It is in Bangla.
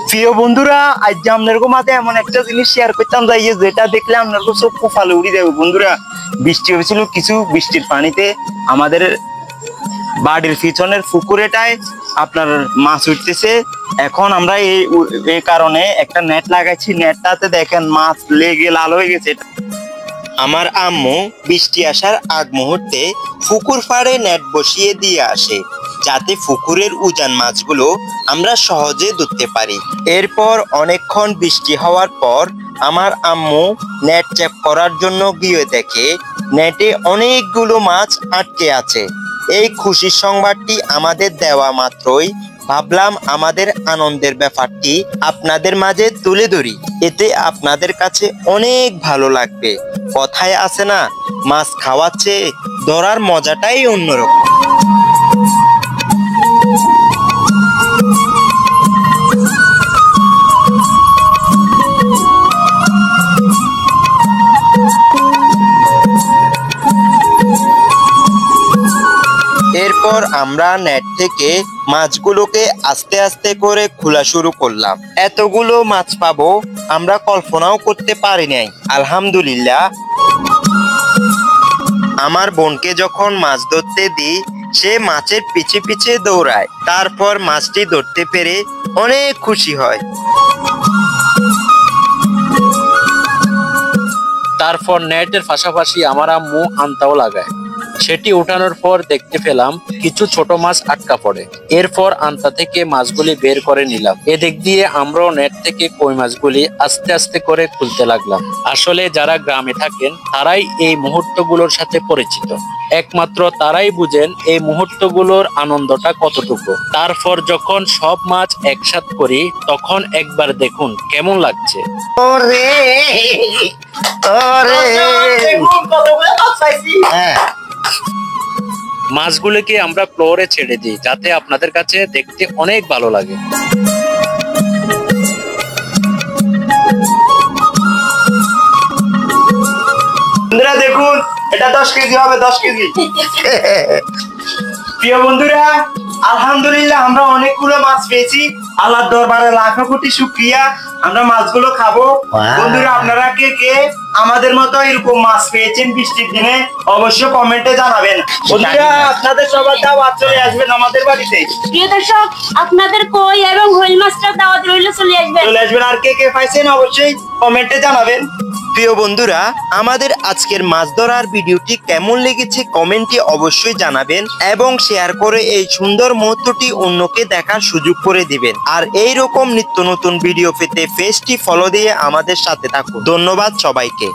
প্রিয় বন্ধুরা, আজ আপনাদের মাঝে এমন একটা জিনিস শেয়ার করতাম যাই যেটা দেখলে আপনার চোখ কপালে উড়ে যাবে। বন্ধুরা, বৃষ্টি হয়েছিল, কিছু বৃষ্টির পানিতে আমাদের বাড়ির পিছনের পুকুরেটায় আপনার মাছ উঠতেছে। এখন আমরা এই কারণে একটা নেট লাগাইছি, নেটটাতে দেখেন মাছ লেগে লাল হয়ে গেছে। আমার আম্মু বৃষ্টি আসার আগ মুহূর্তে পুকুর পাড়ে নেট বসিয়ে দিয়ে আসে, যাতে পুকুরের উজান মাছগুলো আমরা সহজে ধরতে পারি। এরপর অনেকক্ষণ বৃষ্টি হওয়ার পর আমার আম্মু নেট চেক করার জন্য গিয়ে দেখে নেটে অনেকগুলো মাছ আটকে আছে। এই খুশির সংবাদটি আমাদের দেওয়া মাত্রই ভাবলাম আমাদের আনন্দের ব্যাপারটি আপনাদের মাঝে তুলে ধরি, এতে আপনাদের কাছে অনেক ভালো লাগবে। কথায় আছে না, মাছ খাওয়াচ্ছে ধরার মজাটাই অন্যরকম। এরপর আমরা নেট থেকে মাছগুলোকে আস্তে আস্তে করে খোলা শুরু করলাম। এতগুলো মাছ পাবো আমরা কল্পনাও করতে পারি নাই। আলহামদুলিল্লাহ। আমার বোনকে যখন মাছ ধরতে দিই, সে মাছের পিছে পিছে দৌড়ায়, তারপর মাছটি ধরতে পেরে অনেক খুশি হয়। তারপর নেটের পাশাপাশি আমার আম্মু আন্তাও লাগায়। সেটি উঠানোর পর দেখতে পেলাম কিছু ছোট মাছ আটকা পড়ে। এরপর আন্তা থেকে মাছগুলি বের করে নিলাম। এদিক দিয়ে আমরাও নেট থেকে কই মাছগুলি আস্তে আস্তে করে খুলতে লাগলাম। আসলে যারা গ্রামে থাকেন তারাই এই মুহূর্তগুলোর সাথে পরিচিত। একমাত্র তারাই বুঝেন এই মুহূর্তগুলোর আনন্দটা কতটুকু। তারপর যখন সব মাছ একসাথ করি, তখন একবার দেখুন কেমন লাগছে। মাছগুলোকে আমরা ফ্লোরে ছেড়ে দিই, যাতে আপনাদের কাছে দেখতে অনেক ভালো লাগে। বন্ধুরা দেখুন, এটা 10 কেজি হবে, 10 কেজি। প্রিয় বন্ধুরা, আলহামদুলিল্লাহ আমরা অনেকগুলো মাছ পেয়েছি। আল্লাহর দরবারে লাখ কোটি শুকরিয়া। আমরা মাছগুলো খাবো। বন্ধুরা, আপনারা কে কে আমাদের মতো এরকম মাছ পেয়েছেন বৃষ্টির দিনে অবশ্যই কমেন্টে জানাবেন। বন্ধুরা, আপনাদের সবার দাওয়াত চলে আসবেন আমাদের বাড়িতে। প্রিয় দর্শক, আপনাদের কই এবং হইল মাছটা দাওয়াত রইল, চলে আসবেন। আর কে কে পাইছেন অবশ্যই কমেন্টে জানাবেন। প্রিয় বন্ধুরা, আমাদের আজকের মাছ ধরার ভিডিওটি কেমন লেগেছে কমেন্টে অবশ্যই জানাবেন এবং শেয়ার করে এই সুন্দর মুহূর্তটি অন্যকে দেখার সুযোগ করে দিবেন। আর এই রকম নিত্য নতুন ভিডিও পেতে পেজটি ফলো দিয়ে আমাদের সাথে থাকুন। ধন্যবাদ সবাইকে।